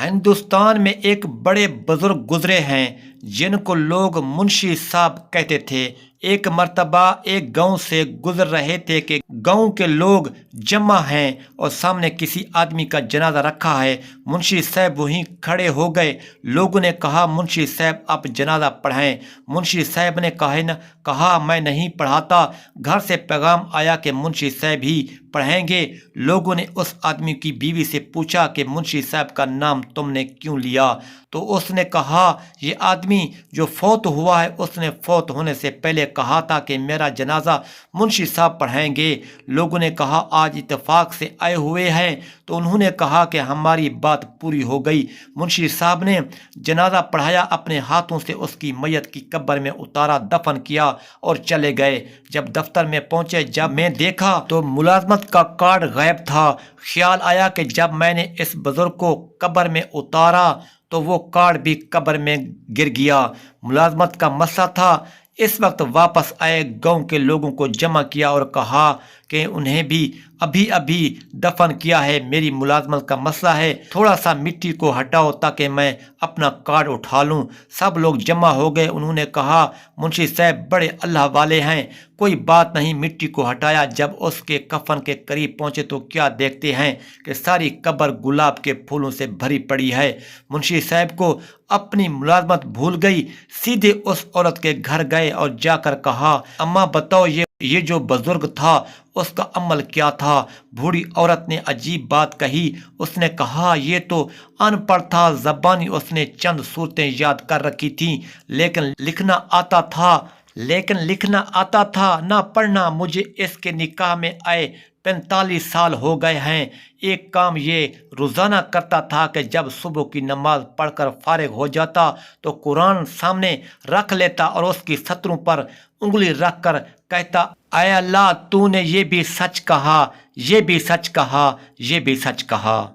ہندوستان میں ایک بڑے بزرگ گزرے ہیں جن کو لوگ منشی صاحب کہتے تھے۔ ایک مرتبہ ایک گاؤں سے گزر رہے تھے کہ گاؤں کے لوگ جمع ہیں اور سامنے کسی آدمی کا جنازہ رکھا ہے۔ منشی صاحب وہیں کھڑے ہو گئے۔ لوگوں نے کہا منشی صاحب آپ جنازہ پڑھائیں۔ منشی صاحب نے کہا میں نہیں پڑھاتا۔ گھر سے پیغام آیا کہ منشی صاحب ہی پڑھیں گے۔ لوگوں نے اس آدمی کی بیوی سے پوچھا کہ منشی صاحب کا نام تم نے کیوں لیا؟ تو اس نے کہا یہ آدمی جو فوت ہوا ہے اس نے فوت ہونے سے پہلے کہا تھا کہ میرا جنازہ منشی صاحب پڑھائیں گے۔ لوگوں نے کہا آج اتفاق سے آئے ہوئے ہیں، تو انہوں نے کہا کہ ہماری بات پوری ہو گئی۔ منشی صاحب نے جنازہ پڑھایا، اپنے ہاتھوں سے اس کی میت کی قبر میں اتارا، دفن کیا اور چلے گئے۔ جب دفتر میں پہنچے، جب میں دیکھا تو ملازمت کا کارڈ غائب تھا۔ خیال آیا کہ جب میں نے اس بزرگ کو قبر میں اتارا تو وہ کارڈ بھی قبر میں گر گیا۔ ملازمت کا مسئلہ تھا۔ اس وقت واپس آئے، گاؤں کے لوگوں کو جمع کیا اور کہا کہ انہیں بھی ابھی دفن کیا ہے، میری ملازمت کا مسئلہ ہے، تھوڑا سا مٹی کو ہٹاؤ تاکہ میں اپنا کارڈ اٹھا لوں۔ سب لوگ جمع ہو گئے۔ انہوں نے کہا منشی صاحب بڑے اللہ والے ہیں، کوئی بات نہیں۔ مٹی کو ہٹایا۔ جب اس کے کفن کے قریب پہنچے تو کیا دیکھتے ہیں کہ ساری قبر گلاب کے پھولوں سے بھری پڑی ہے۔ منشی صاحب کو اپنی ملازمت بھول گئی، سیدھے اس عورت کے گھر گئے اور جا کر کہا اماں بتاؤ یہ جو بزرگ تھا اس کا عمل کیا تھا؟ بوڑھی عورت نے عجیب بات کہی۔ اس نے کہا یہ تو ان پڑھ تھا، زبانی اس نے چند صورتیں یاد کر رکھی تھیں، لیکن لکھنا آتا تھا نہ پڑھنا۔ مجھے اس کے نکاح میں آئے 45 سال ہو گئے ہیں۔ ایک کام یہ روزانہ کرتا تھا کہ جب صبح کی نماز پڑھ کر فارغ ہو جاتا تو قرآن سامنے رکھ لیتا اور اس کی سطروں پر انگلی رکھ کر کہتا اے اللہ تو نے یہ بھی سچ کہا، یہ بھی سچ کہا، یہ بھی سچ کہا۔